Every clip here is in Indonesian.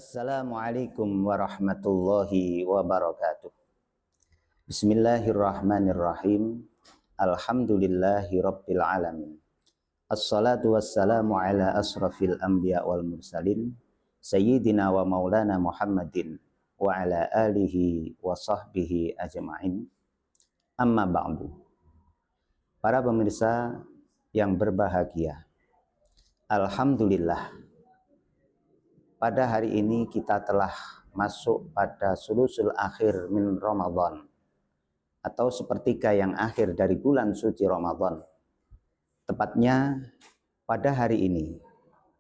Assalamualaikum warahmatullahi wabarakatuh. Bismillahirrahmanirrahim. Alhamdulillahi rabbil alamin. Assalatu wassalamu ala asrafil anbiya wal mursalin Sayyidina wa maulana Muhammadin wa ala alihi wa sahbihi ajma'in. Amma ba'du. Para pemirsa yang berbahagia, alhamdulillah, pada hari ini kita telah masuk pada sulusul akhir min Ramadan, atau sepertiga yang akhir dari bulan suci Ramadan. Tepatnya pada hari ini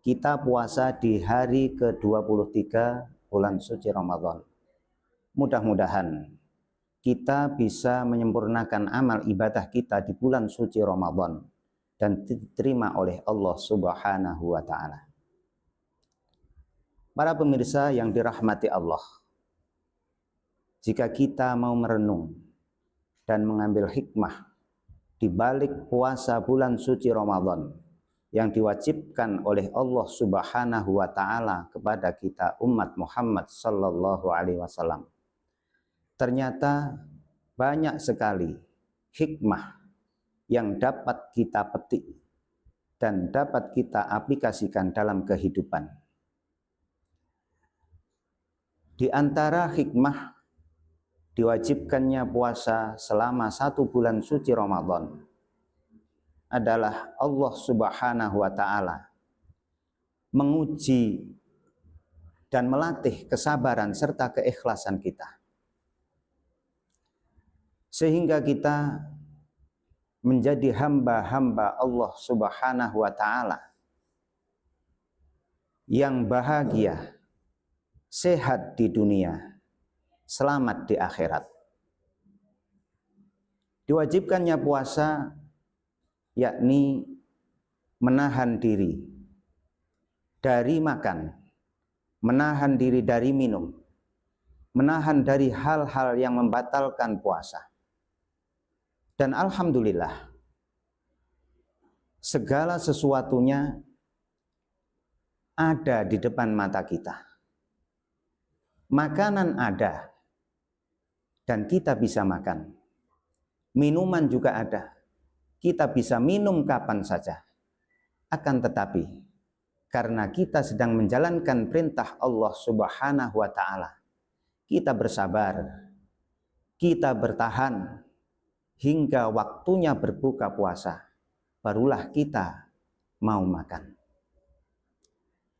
kita puasa di hari ke-23 bulan suci Ramadan. Mudah-mudahan kita bisa menyempurnakan amal ibadah kita di bulan suci Ramadan dan diterima oleh Allah Subhanahu wa Ta'ala. Para pemirsa yang dirahmati Allah, jika kita mau merenung dan mengambil hikmah di balik puasa bulan suci Ramadan yang diwajibkan oleh Allah Subhanahu wa Ta'ala kepada kita umat Muhammad sallallahu alaihi wasallam, ternyata banyak sekali hikmah yang dapat kita petik dan dapat kita aplikasikan dalam kehidupan. Di antara hikmah diwajibkannya puasa selama 1 bulan suci Ramadan adalah Allah Subhanahu wa Ta'ala menguji dan melatih kesabaran serta keikhlasan kita, sehingga kita menjadi hamba-hamba Allah Subhanahu wa Ta'ala yang bahagia, sehat di dunia, selamat di akhirat. Diwajibkannya puasa yakni menahan diri dari makan, menahan diri dari minum, menahan dari hal-hal yang membatalkan puasa. Dan alhamdulillah, segala sesuatunya ada di depan mata kita. Makanan ada dan kita bisa makan. Minuman juga ada. Kita bisa minum kapan saja. Akan tetapi, karena kita sedang menjalankan perintah Allah Subhanahu wa Ta'ala, kita bersabar, kita bertahan hingga waktunya berbuka puasa, barulah kita mau makan.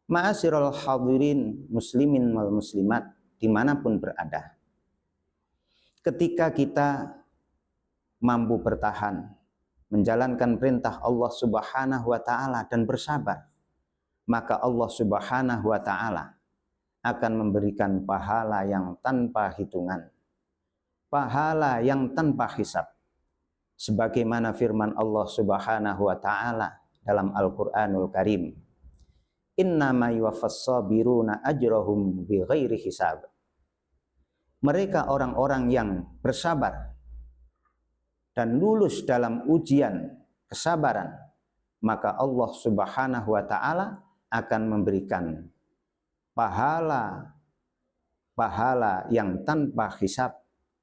Ma'asyiral hadirin muslimin wal muslimat dimanapun berada, ketika kita mampu bertahan menjalankan perintah Allah Subhanahu wa Ta'ala dan bersabar, maka Allah Subhanahu wa Ta'ala akan memberikan pahala yang tanpa hitungan, pahala yang tanpa hisab, sebagaimana firman Allah Subhanahu wa Ta'ala dalam Al-Qur'anul Karim, innama yuwaffas sabiruna ajrahum bighairi hisab. Mereka orang-orang yang bersabar dan lulus dalam ujian kesabaran, maka Allah Subhanahu wa Ta'ala akan memberikan pahala yang tanpa hisab,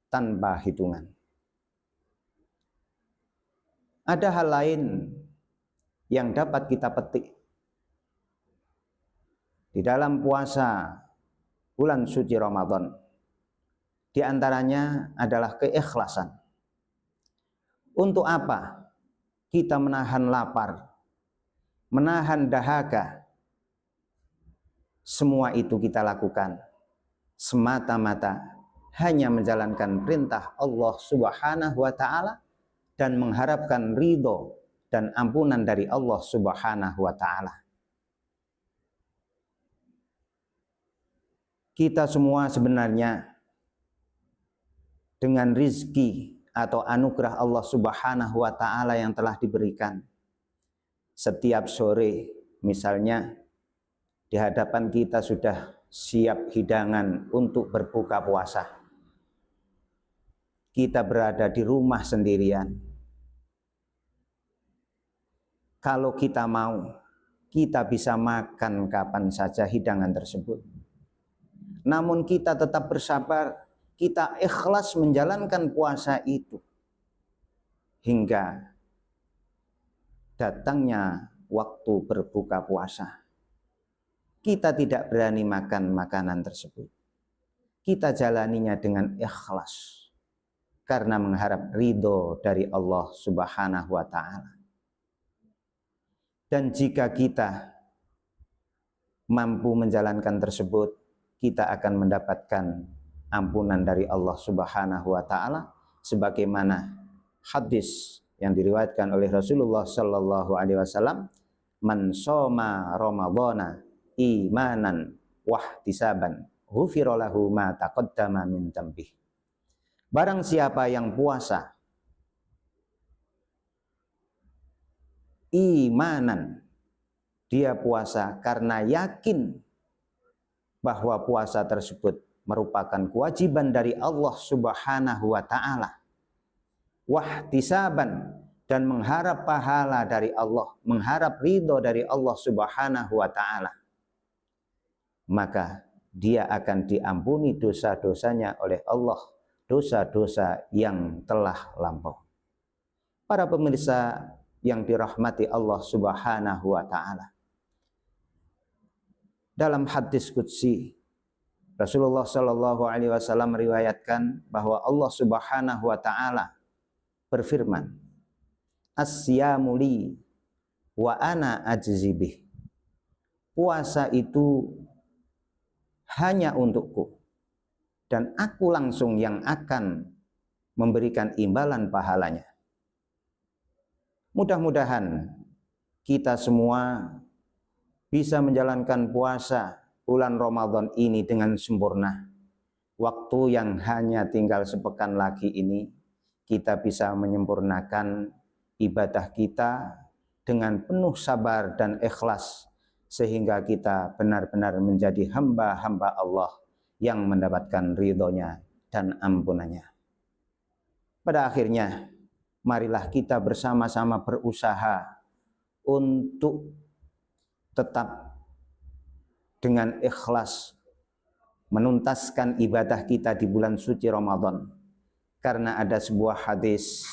tanpa hitungan. Ada hal lain yang dapat kita petik di dalam puasa bulan suci Ramadan. Di antaranya adalah keikhlasan. Untuk apa kita menahan lapar, menahan dahaga? Semua itu kita lakukan semata-mata hanya menjalankan perintah Allah Subhanahu wa Ta'ala dan mengharapkan ridho dan ampunan dari Allah Subhanahu wa Ta'ala. Kita semua sebenarnya dengan rizki atau anugerah Allah Subhanahu wa Ta'ala yang telah diberikan, setiap sore misalnya di hadapan kita sudah siap hidangan untuk berbuka puasa. Kita berada di rumah sendirian. Kalau kita mau, kita bisa makan kapan saja hidangan tersebut. namun kita tetap bersabar, kita ikhlas menjalankan puasa itu hingga datangnya waktu berbuka puasa. Kita tidak berani makan makanan tersebut. Kita jalaninya dengan ikhlas karena mengharap ridho dari Allah Subhanahu wa Ta'ala. Dan jika kita mampu menjalankan tersebut, kita akan mendapatkan ampunan dari Allah Subhanahu wa Ta'ala, sebagaimana hadis yang diriwayatkan oleh Rasulullah sallallahu alaihi wasallam, man shoma ramadhana imanan wahtisaban ghufira lahu ma taqaddama min dzambih. Barang siapa yang puasa imanan, dia puasa karena yakin bahwa puasa tersebut merupakan kewajiban dari Allah Subhanahu wa Ta'ala, wahtisaban, dan mengharap pahala dari Allah, mengharap ridho dari Allah Subhanahu wa Ta'ala, maka dia akan diampuni dosa-dosanya oleh Allah, dosa-dosa yang telah lampau. Para pemirsa yang dirahmati Allah Subhanahu wa Ta'ala, dalam hadis qudsi Rasulullah Shallallahu alaihi wasallam meriwayatkan bahwa Allah Subhanahu wa Ta'ala berfirman, as-siyamu li wa ana ajzi bih. Puasa itu hanya untukku dan aku langsung yang akan memberikan imbalan pahalanya. Mudah-mudahan kita semua bisa menjalankan puasa bulan Ramadan ini dengan sempurna. Waktu yang hanya tinggal sepekan lagi ini, kita bisa menyempurnakan ibadah kita dengan penuh sabar dan ikhlas, sehingga kita benar-benar menjadi hamba-hamba Allah yang mendapatkan ridhonya dan ampunannya. Pada akhirnya, marilah kita bersama-sama berusaha untuk tetap dengan ikhlas menuntaskan ibadah kita di bulan suci Ramadan. Karena ada sebuah hadis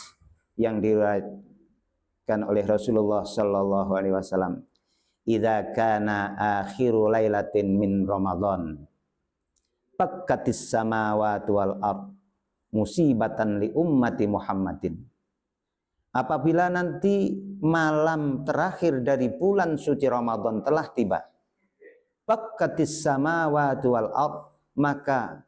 yang diriwayatkan oleh Rasulullah sallallahu alaihi wasallam, "Idza kana akhiru lailatin min Ramadan, fakkatis samawati wal ard musibatan li ummati Muhammadin." Apabila nanti malam terakhir dari bulan suci Ramadan telah tiba, fakkatis samawati wal ard, maka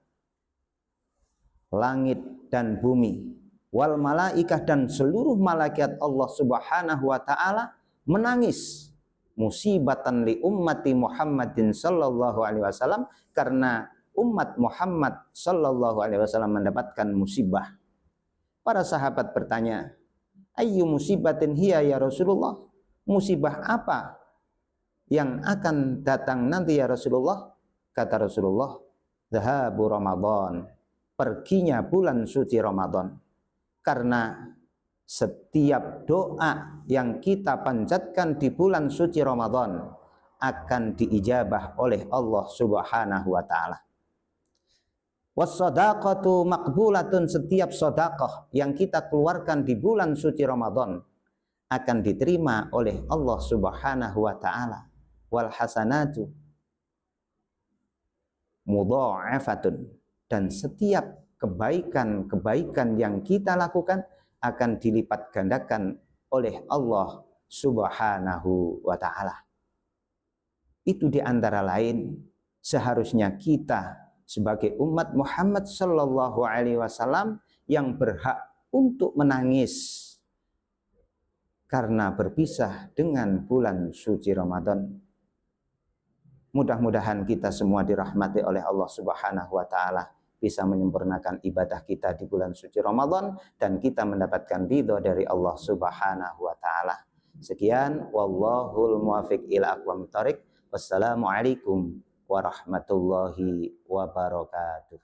langit dan bumi, wal malaikah, dan seluruh malaikat Allah Subhanahu wa Ta'ala menangis, musibatan li ummati Muhammadin sallallahu alaihi wasallam, karena umat Muhammad sallallahu alaihi wasallam mendapatkan musibah. Para sahabat bertanya, ayyu musibatin hiya ya Rasulullah? Musibah apa yang akan datang nanti ya Rasulullah? Kata Rasulullah, dhahabu Ramadan, perginya bulan suci Ramadan. Karena setiap doa yang kita panjatkan di bulan suci Ramadan akan diijabah oleh Allah Subhanahu wa Ta'ala. Was-shadaqatu maqbulatun, setiap sedekah yang kita keluarkan di bulan suci Ramadan akan diterima oleh Allah Subhanahu wa Ta'ala. Wal hasanatu mudha'afatun, dan setiap kebaikan-kebaikan yang kita lakukan akan dilipat gandakan oleh Allah Subhanahu wa Ta'ala. Itu diantara lain seharusnya kita sebagai umat Muhammad sallallahu alaihi wasallam yang berhak untuk menangis karena berpisah dengan bulan suci Ramadan. Mudah-mudahan kita semua dirahmati oleh Allah Subhanahu wa Ta'ala, bisa menyempurnakan ibadah kita di bulan suci Ramadan dan kita mendapatkan ridho dari Allah Subhanahu wa Ta'ala. Sekian, wallahul muwafiq ila aqwamit thoriq. Wassalamualaikum warahmatullahi wabarakatuh.